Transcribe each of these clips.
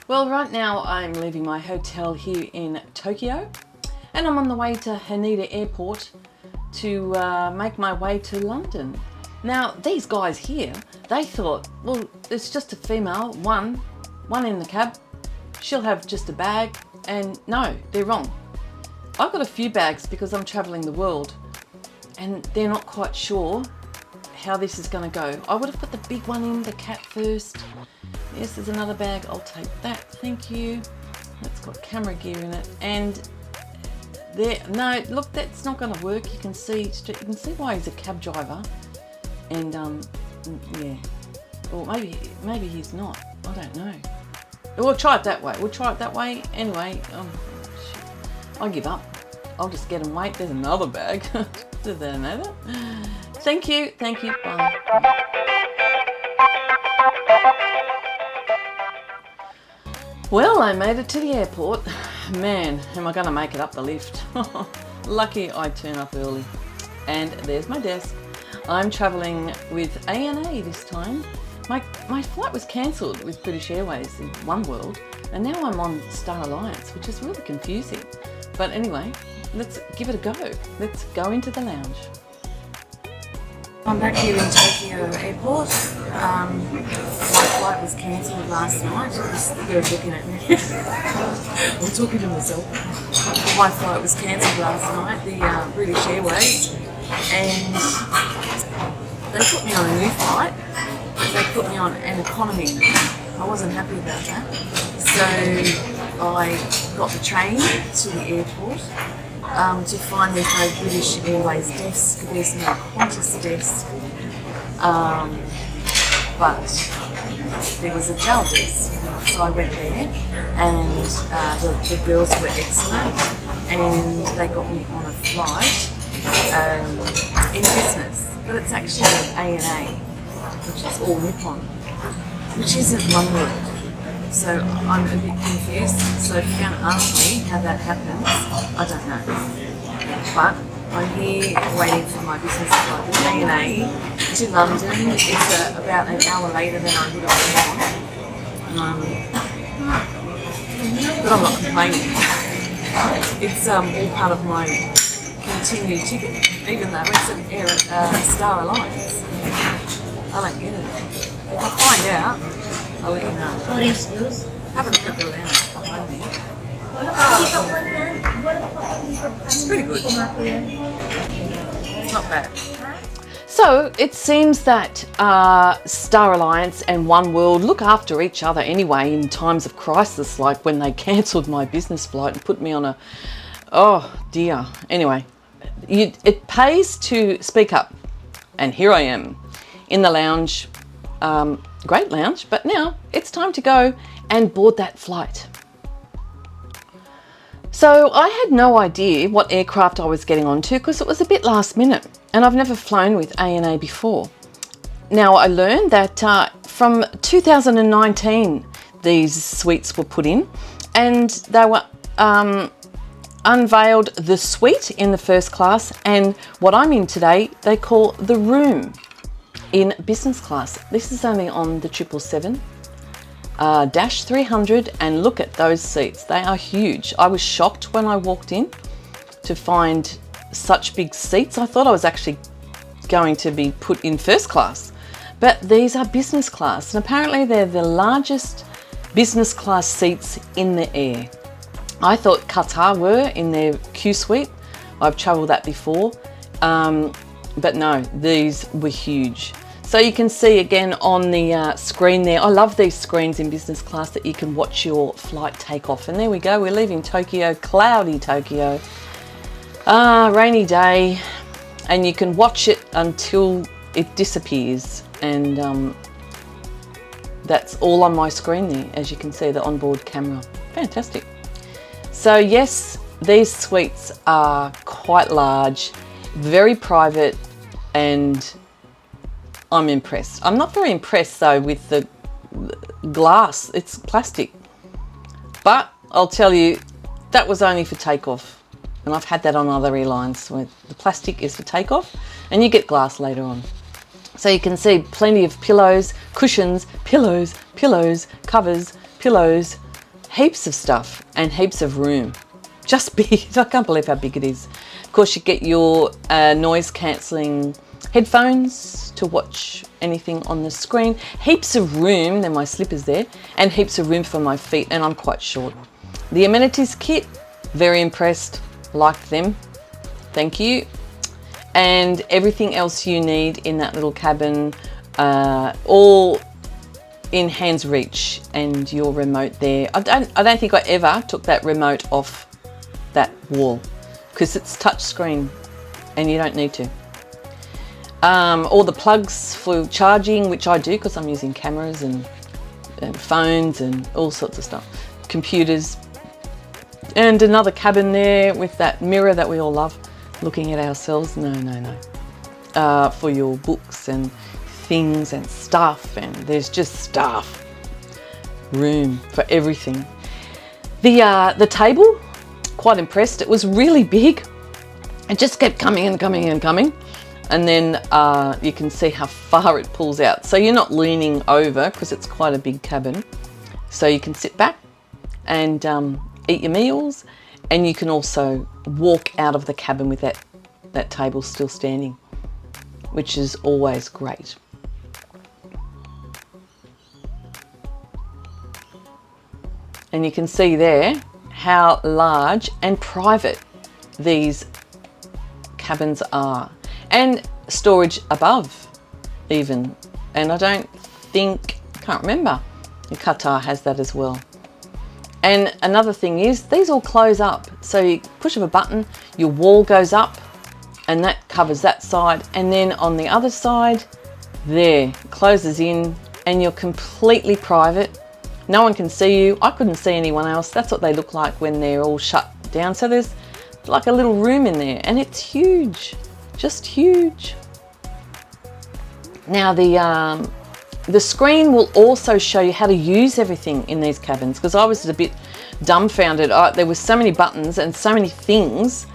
Well, right now I'm leaving my hotel here in Tokyo and I'm on the way to Haneda airport to make my way to London. Now, these guys here, they thought, well, it's just a female, one in the cab, she'll have just a bag, and no, they're wrong. I've got a few bags because I'm traveling the world and they're not quite sure how this is going to go. I would have put the big one in, the cat first. Yes, there's another bag, I'll take that, thank you. It's got camera gear in it, and there, no, look, that's not going to work. You can see why he's a cab driver, and yeah, or maybe he's not. I don't know. We'll try it that way. We'll try it that way anyway. Shit. I give up. I'll just get and wait. There's another bag. Did they know that? Thank you. Thank you. Bye. Well, I made it to the airport. Man, am I going to make it up the lift. Lucky I turn up early. And there's my desk. I'm travelling with ANA this time. My flight was cancelled with British Airways in oneworld, and now I'm on Star Alliance, which is really confusing. But anyway, let's give it a go. Let's go into the lounge. I'm back here in Tokyo Airport. My flight was cancelled last night. You're looking at me. I'm talking to myself. My flight was cancelled last night, the British Airways, and they put me on a new flight. They put me on an economy. I wasn't happy about that. So I got the train to the airport. To find there's no British Airways desk, there's no Qantas desk, but there was a JAL desk, so I went there, and the girls were excellent, and they got me on a flight in business, but it's actually an ANA, which is all Nippon, which isn't one word. So I'm a bit confused, so if you're going to ask me how that happens, I don't know. But I'm here waiting for my business flight with ANA to London. It's about an hour later than I would have gone. But I'm not complaining. It's all part of my continued ticket, even though it's an Star Alliance. I don't get it. If I find out, I'll let you know. What is yours? Have a look at the lounge behind me. It's pretty good. It's not bad. So it seems that Star Alliance and One World look after each other anyway in times of crisis, like when they cancelled my business flight and put me on a, oh dear. Anyway, it pays to speak up, and here I am in the lounge. Great lounge, but now it's time to go and board that flight. So I had no idea what aircraft I was getting onto because it was a bit last minute, and I've never flown with ANA before. Now I learned that from 2019 these suites were put in, and they were unveiled the suite in the first class, and what I'm in today they call the room in business class. This is only on the 777 dash 300, and look at those seats. They are huge. I was shocked when I walked in to find such big seats. I thought I was actually going to be put in first class, but these are business class, and apparently they're the largest business class seats in the air. I thought Qatar were in their Q suite. I've travelled that before. But no, these were huge. So you can see again on the screen there, I love these screens in business class that you can watch your flight take off. And there we go, we're leaving Tokyo, cloudy Tokyo, rainy day, and you can watch it until it disappears. And that's all on my screen there, as you can see, the onboard camera. Fantastic. So yes, these suites are quite large, very private, and I'm impressed. I'm not very impressed though with the glass. It's plastic. But I'll tell you, that was only for takeoff. And I've had that on other airlines where the plastic is for takeoff and you get glass later on. So you can see plenty of pillows, cushions, pillows, covers, pillows, heaps of stuff and heaps of room. Just big. I can't believe how big it is. Of course, you get your noise cancelling headphones to watch anything on the screen. Heaps of room. There are my slippers there, and heaps of room for my feet, and I'm quite short. The amenities kit, very impressed. Like them. Thank you. And everything else you need in that little cabin, all in hand's reach, and your remote there. I don't think I ever took that remote off that wall because it's touch screen and you don't need to. All the plugs for charging, which I do because I'm using cameras and phones and all sorts of stuff, computers, and another cabin there with that mirror that we all love, looking at ourselves. No, for your books and things and stuff, and there's just stuff, room for everything. The table, quite impressed. It was really big. It just kept coming and coming and coming, and then you can see how far it pulls out, so you're not leaning over because it's quite a big cabin, so you can sit back and eat your meals, and you can also walk out of the cabin with that table still standing, which is always great. And you can see there how large and private these cabins are, and storage above even. And I can't remember, Qatar has that as well. And another thing is, these all close up. So you push of a button, your wall goes up, and that covers that side. And then on the other side, there, closes in, and you're completely private. No one can see you. I couldn't see anyone else. That's what they look like when they're all shut down. So there's like a little room in there, and it's huge, just huge. Now the screen will also show you how to use everything in these cabins, because I was a bit dumbfounded. There were so many buttons and so many things,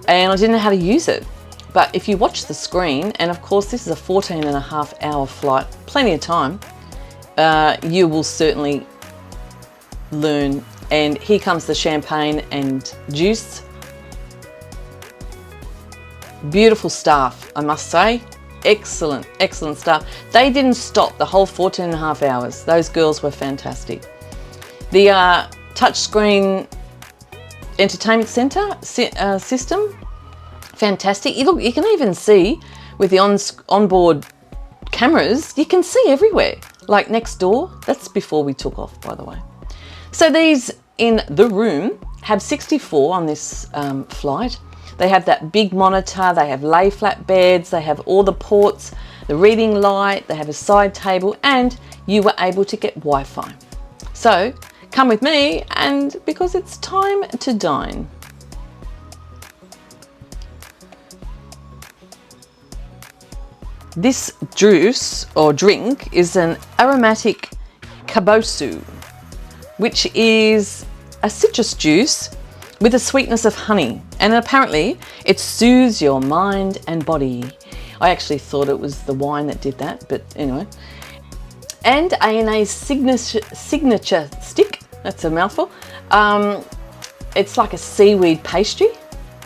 and I didn't know how to use it. But if you watch the screen, and of course this is a 14.5-hour flight, plenty of time, you will certainly learn. And here comes the champagne and juice. Beautiful staff, I must say. Excellent, excellent staff. They didn't stop the whole 14.5 hours. Those girls were fantastic. The touchscreen entertainment center system, fantastic. You can even see with the onboard cameras, you can see everywhere, like next door. That's before we took off, by the way. So these in the room have 64 on this flight. They have that big monitor, they have lay flat beds, they have all the ports, the reading light, they have a side table, and you were able to get Wi-Fi. So come with me, and because it's time to dine. This juice or drink is an aromatic kabosu, which is a citrus juice with a sweetness of honey, and apparently it soothes your mind and body. I actually thought it was the wine that did that, but anyway. And ANA's signature stick, that's a mouthful. It's like a seaweed pastry.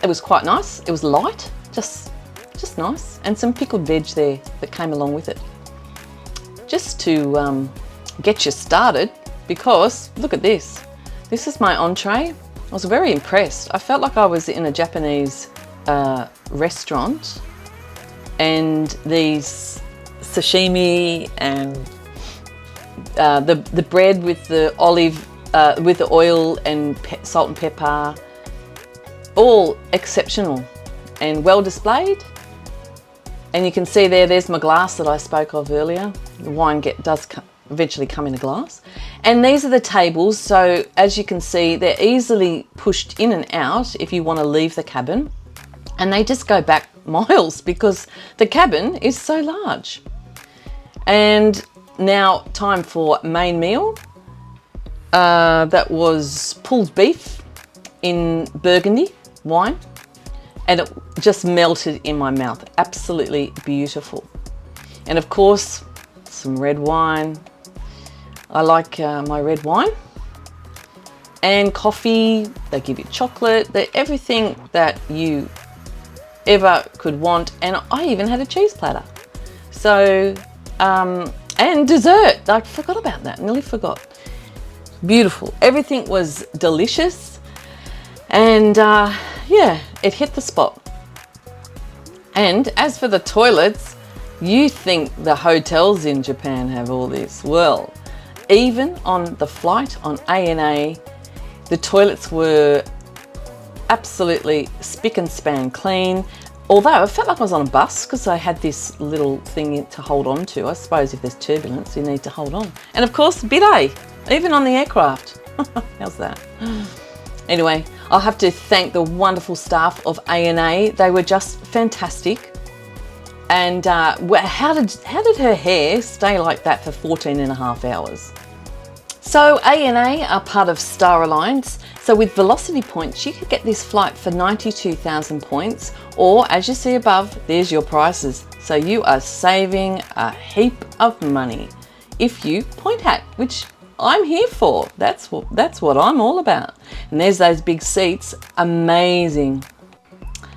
It was quite nice. It was light, just nice, and some pickled veg there that came along with it. Just to get you started, because look at this. This is my entree. I was very impressed. I felt like I was in a Japanese restaurant, and these sashimi and the bread with the olive, with the oil and salt and pepper, all exceptional and well displayed. And you can see there's my glass that I spoke of earlier. The wine does eventually come in a glass. And these are the tables, so as you can see, they're easily pushed in and out if you want to leave the cabin, and they just go back miles because the cabin is so large. And now time for main meal. That was pulled beef in Burgundy wine, and it just melted in my mouth. Absolutely beautiful. And of course, some red wine. I like my red wine. and coffee. They give you chocolate. They're everything that you ever could want. And I even had a cheese platter. So, and dessert. I forgot about that, nearly forgot. Beautiful. Everything was delicious. And yeah, it hit the spot. And as for the toilets, you think the hotels in Japan have all this. Well, even on the flight on ANA, the toilets were absolutely spick and span clean. Although I felt like I was on a bus because I had this little thing to hold on to. I suppose if there's turbulence, you need to hold on. And of course, bidet, even on the aircraft. How's that? Anyway, I'll have to thank the wonderful staff of ANA. They were just fantastic. And how did her hair stay like that for 14.5 hours? So ANA are part of Star Alliance. So with Velocity points, you could get this flight for 92,000 points, or as you see above, there's your prices. So you are saving a heap of money if you point hack, which I'm here for. That's what I'm all about. And there's those big seats, amazing.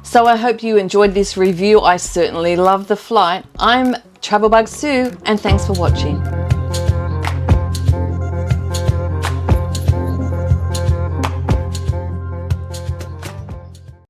So I hope you enjoyed this review. I certainly love the flight. I'm Travel Bug Sue, and thanks for watching.